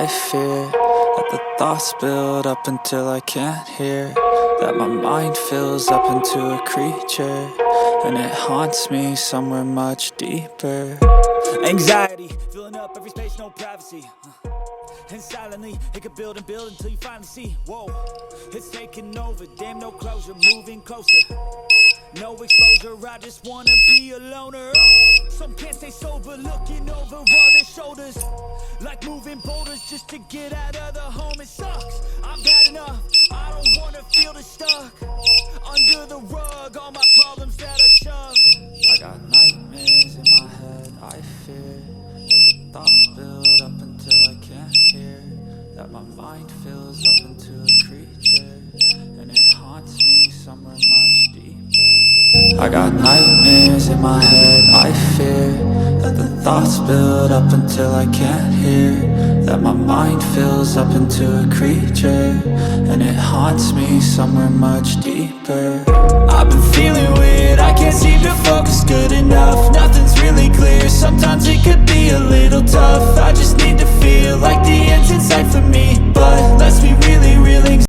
I fear that the thoughts build up until I can't hear, that my mind fills up into a creature, and it haunts me somewhere much deeper. Anxiety, filling up every space, no privacy. And silently, it could build and build until you finally see, whoa, it's taking over, damn, no closure, moving closer. No exposure, I just wanna be a loner. Some can't stay sober, looking over all their shoulders, like moving boulders just to get out of the home. It sucks, I've had enough, I don't wanna feel the stuck under the rug, all my problems that are shoved. I got nightmares in my head, I fear that the thoughts build up until I can't hear, that my mind fills up into a creature, and it haunts me somewhere much deeper. I got nightmares in my head, I fear that the thoughts build up until I can't hear, that my mind fills up into a creature, and it haunts me somewhere much deeper. I've been feeling weird, I can't seem to focus good enough, nothing's really clear, sometimes it could be a little tough.